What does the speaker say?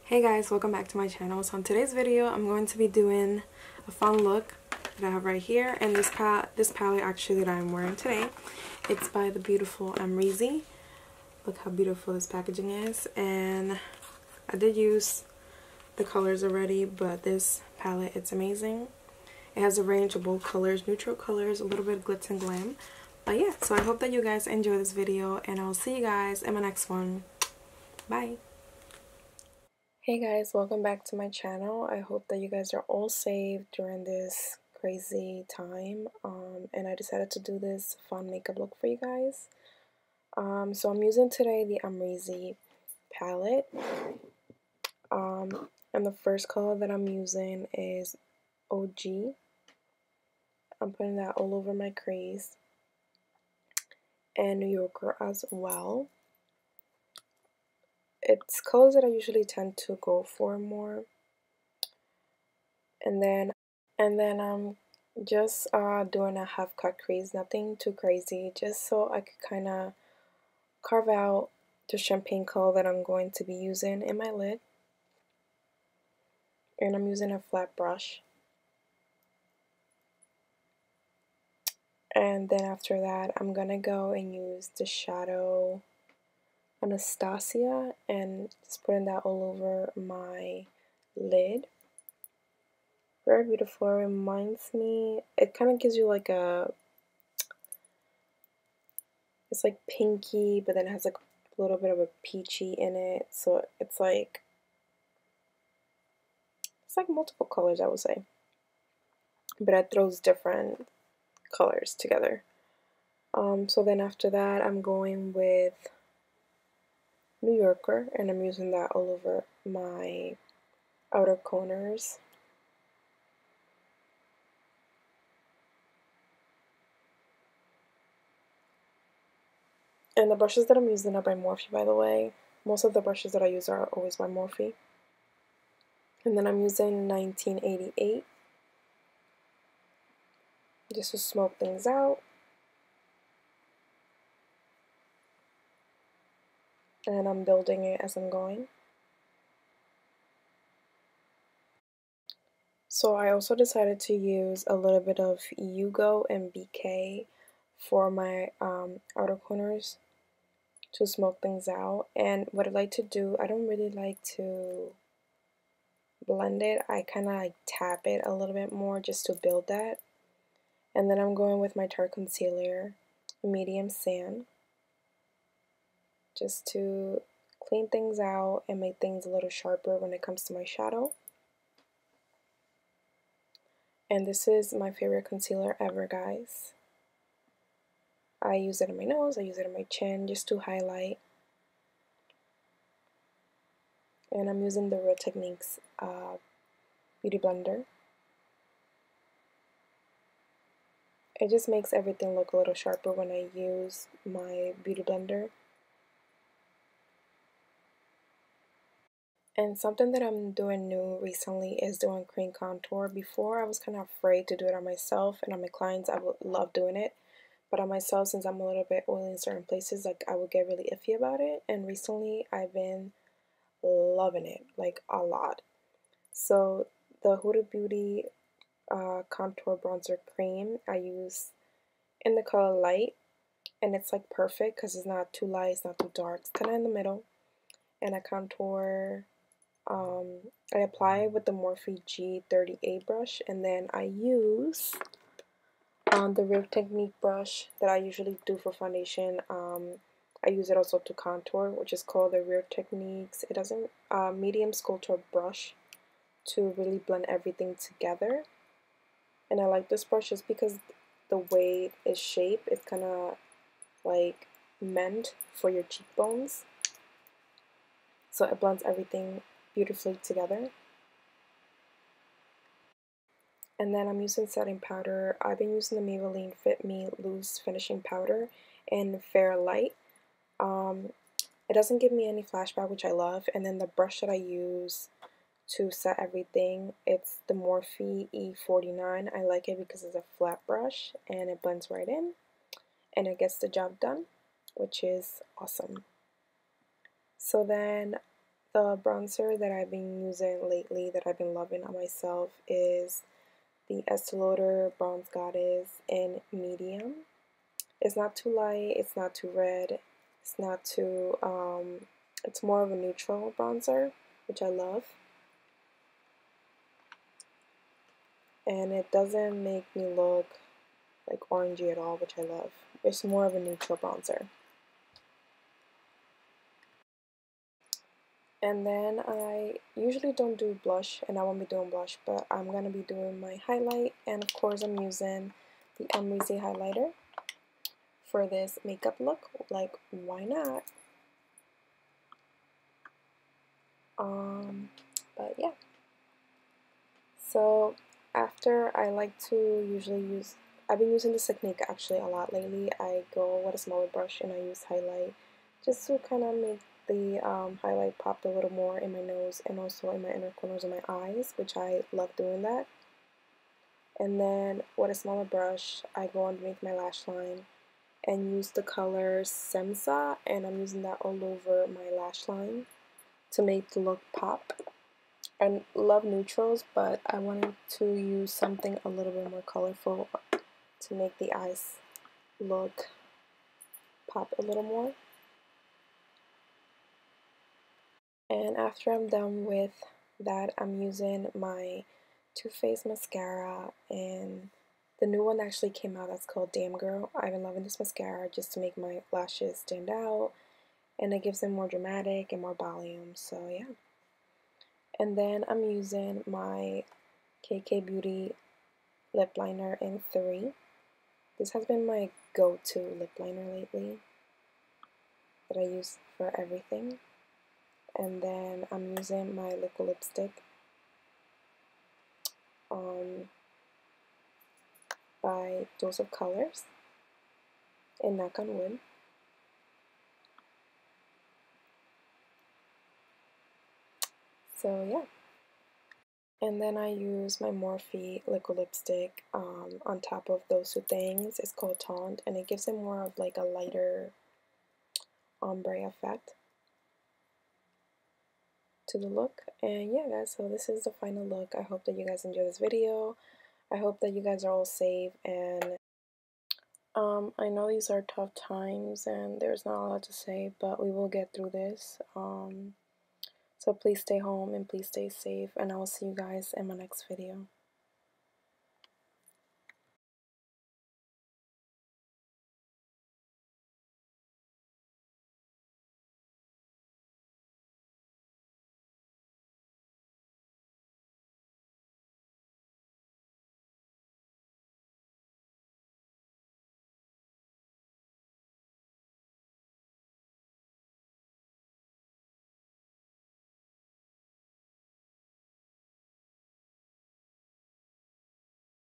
Hey guys, welcome back to my channel. So in today's video, I'm going to be doing a fun look that I have right here. And this palette actually that I'm wearing today, it's by the beautiful Amrezy. Look how beautiful this packaging is. And I did use the colors already, but this palette, it's amazing. It has a range of bold colors, neutral colors, a little bit of glitz and glam. But yeah, so I hope that you guys enjoy this video, and I'll see you guys in my next one. Bye! Hey guys, welcome back to my channel. I hope that you guys are all safe during this crazy time. And I decided to do this fun makeup look for you guys. So I'm using today the Amrezy palette. And the first color that I'm using is OG. I'm putting that all over my crease. And Yawker as well. It's colors that I usually tend to go for more. And then I'm just doing a half cut crease, nothing too crazy, just so I could kind of carve out the champagne color that I'm going to be using in my lid. And I'm using a flat brush. And then after that, I'm gonna go and use the shadow Anastasia and just putting that all over my lid. Very beautiful. It reminds me, it kind of gives you like a, it's like pinky, but then it has like a little bit of a peachy in it. So it's like multiple colors, I would say. But it throws different colors together. So then after that, I'm going with New Yorker, and I'm using that all over my outer corners. And the brushes that I'm using are by Morphe, by the way. Most of the brushes that I use are always by Morphe. And then I'm using 1988 just to smoke things out. And I'm building it as I'm going. So I also decided to use a little bit of Yugo and BK for my outer corners to smoke things out. And what I like to do, I don't really like to blend it. I kind of like tap it a little bit more just to build that. And then I'm going with my Tarte concealer, medium sand, just to clean things out and make things a little sharper when it comes to my shadow. And this is my favorite concealer ever, guys. I use it on my nose, I use it on my chin just to highlight. And I'm using the Real Techniques Beauty Blender. It just makes everything look a little sharper when I use my Beauty Blender. And something that I'm doing new recently is doing cream contour. Before, I was kind of afraid to do it on myself, and on my clients, I would love doing it. But on myself, since I'm a little bit oily in certain places, like I would get really iffy about it. And recently, I've been loving it, like a lot. So the Huda Beauty contour bronzer cream I use in the color light, and it's like perfect because it's not too light, it's not too dark, it's kind of in the middle. And I contour, I apply with the Morphe G38 brush, and then I use the Real Technique brush that I usually do for foundation. I use it also to contour, which is called the Real Techniques. It doesn't medium sculpture brush to really blend everything together. And I like this brush just because the way it's shaped, it's kind of like meant for your cheekbones. So it blends everything beautifully together. And then I'm using setting powder. I've been using the Maybelline Fit Me Loose Finishing Powder in Fair Light. It doesn't give me any flashback, which I love. And then the brush that I use to set everything, it's the Morphe E49. I like it because it's a flat brush and it blends right in and it gets the job done, which is awesome. So then The bronzer that I've been using lately that I've been loving on myself is the Estee Lauder Bronze Goddess in medium. It's not too light, it's not too red, it's not too, it's more of a neutral bronzer, which I love. And it doesn't make me look like orangey at all, which I love. It's more of a neutral bronzer. And then I usually don't do blush, and I won't be doing blush, but I'm going to be doing my highlight, and of course I'm using the Amrezy highlighter for this makeup look. Like, why not? But yeah. So after, I like to usually use, I've been using this technique actually a lot lately. I go with a smaller brush and I use highlight just to kind of make the highlight pop a little more in my nose and also in my inner corners of my eyes, which I love doing that. And then with a smaller brush, I go underneath my lash line and use the color Semsa, and I'm using that all over my lash line to make the look pop. I love neutrals, but I wanted to use something a little bit more colorful to make the eyes look pop a little more. And after I'm done with that, I'm using my Too Faced mascara, and the new one actually came out that's called Damn Girl. I've been loving this mascara just to make my lashes stand out, and it gives them more dramatic and more volume, so yeah. And then I'm using my KkBeauty lip liner in 3. This has been my go-to lip liner lately that I use for everything. And then I'm using my liquid lipstick by DoseofColors in Knock on Wood. So yeah. And then I use my Morphe liquid lipstick on top of those two things. It's called Taunt, and it gives it more of like a lighter ombre effect to the look. And yeah guys, so this is the final look. I hope that you guys enjoy this video. I hope that you guys are all safe, and I know these are tough times and there's not a lot to say, but we will get through this. So please stay home and please stay safe, and I will see you guys in my next video.